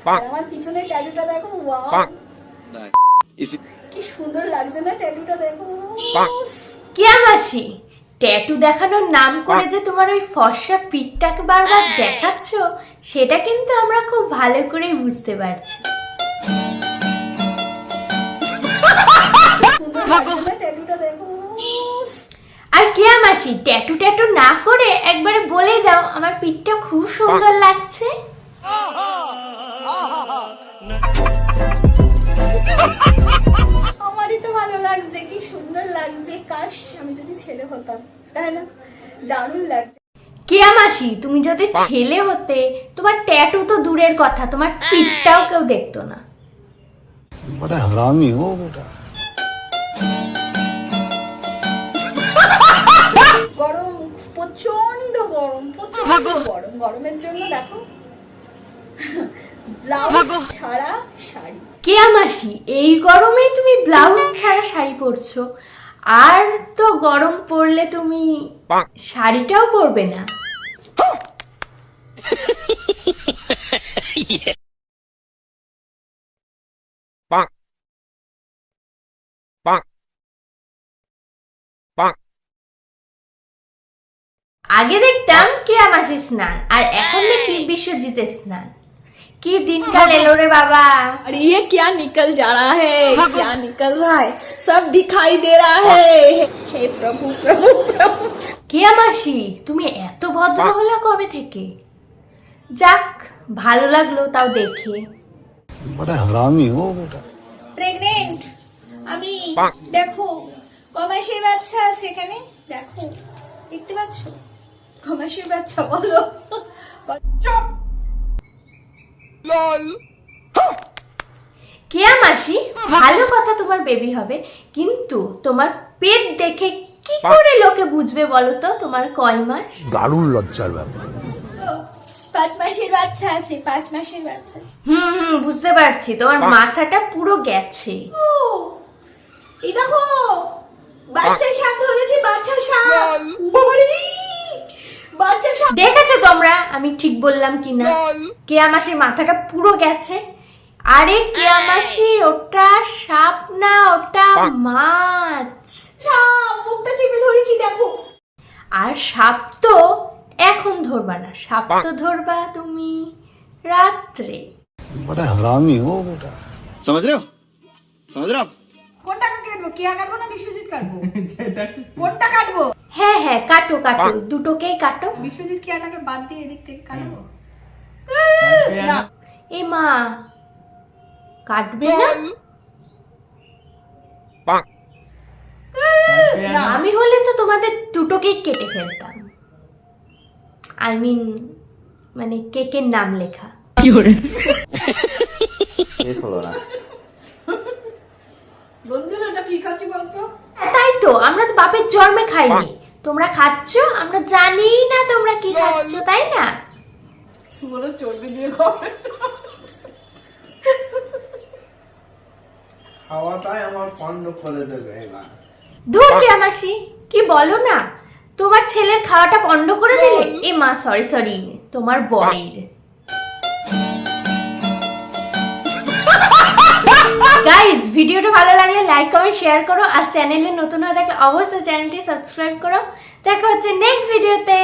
আমার পিছনে ট্যাটুটা দেখো, ওয়াও কি সুন্দর লাগছে না ট্যাটুটা দেখো। কিয়া মাসি, ট্যাটু দেখানোর নাম করে যে তোমার ওই ফর্সা পিঠটাকে বারবার দেখাচ্ছ, সেটা কিন্তু আমরা খুব ভালো করে বুঝতে পারছি। ট্যাটুটা দেখো। আর কিয়া মাসি, ট্যাটু ট্যাটু না করে একবারে বলে দাও আমার পিঠটা খুব সুন্দর লাগছে। আমারই তো ভালো লাগছে, কি সুন্দর লাগছে, কাশ আমি যদি ছেলে হতাম, তাই না? দারুণ লাগছে। কিয়া মাসি, তুমি যদি ছেলে হতে, তোমার ট্যাটু তো দূরের কথা, তোমার পিঠটাও কেউ দেখতো না। बड़ा हरामी हो बेटा। গরম, প্রচন্ড গরম, প্রচন্ড গরম। গরমের জন্য দেখো ব্লাউজ ছাড়া শাড়ি। কিয়া মাসি, এই গরমেই তুমি ব্লাউজ ছাড়া শাড়ি পরছো, আর তো গরম পড়লে তুমি শাড়িটাও পরবে না। আগে দেখতাম কিয়া মাসি স্নান, আর এখন দেখি বিশ্বজিতের স্নান। কি দিনকাল এলো রে বাবা। अरे ये क्या निकल जा रहा है, क्या निकल रहा है, सब दिखाई दे रहा है। हे प्रभु प्रभु प्रभु। কিয়া মাসি, তুমি এত ভদ্র হলে কবে থেকে? যাক, ভালো লাগলো তাও দেখে। बड़ा हरामी हो बेटा। প্রেগনেন্ট আমি, দেখো কমাসের বাচ্চা আছে এখানে, দেখো দেখতে পাচ্ছ কমাসের বাচ্চা, বলো চুপ। কিয়া মাসি, ভালো কথা তোমার বেবি হবে, কিন্তু তোমার পেট দেখে কি করে লোকে বুঝবে বলো তো তোমার কয় মাস? দারুণ লজ্জার ব্যাপার। 5 মাসের বাচ্চা আছে, 5 মাসের বাচ্চা। বুঝতে পারছি, তোমার মাথাটা পুরো গেছে। ও এই দেখো বাচ্চা সাপ ধরেছে, বাচ্চা সাপ, বাবারে বাচ্চা সাপ। দেখেছো তোমরা আমি ঠিক বললাম কিনা? কিয়া মাসির মাথাটা পুরো গেছে। আরে কিয়া মাসি, ওটা সাপ না, ওটা মাছ। সাপ মুখটা চেপে ধরেছি, দেখো। আর সাপ তো এখন ধরবা না, সাপ তো ধরবা তুমি রাত্রে। बड़ा हरामी हो बेटा। समझ रहे हो, समझ रहे हो आप? কোনটা কাটবো, কিয়া কাটবো না বিশ্বজিৎ কাটবো? কোনটা কাটবো? হ্যাঁ হ্যাঁ, কাটো কাটো, দুটোকেই কাটো। বিশ্বজিৎ কিয়াটাকে বাদ দিয়ে এদিক থেকে কাটবো। না এ মা, কাটবে না? আমি হলে তো তোমাদের দুটোকেই কেটে ফেলতাম। আই মিন, মানে কেকের নাম লেখা। বন্ধুরা ওটা কি খাচ্ছি বলতো? তাই তো, আমরা তো বাপের জন্মে খাইনি, তোমরা খাচ্ছ, আমরা জানি না তোমরা কি খাচ্ছ, তাই না? বলো চর্বি দিয়ে খাবে। খাওয়াটাই আমার পণ্ড করে দেবে এবার। ধুর কিয়া মাসি, কি বলো না? তোমার ছেলের খাওয়াটা বন্ধ করে দিলে? এ মা, সরি সরি, তোমার বরের। গাইস, ভিডিওটা ভালো লাগলে লাইক কমেন্ট শেয়ার করো, আর চ্যানেলে নতুন হয়ে থাকলে অবশ্যই চ্যানেলটি সাবস্ক্রাইব করো। দেখা হচ্ছে নেক্সট ভিডিওতে।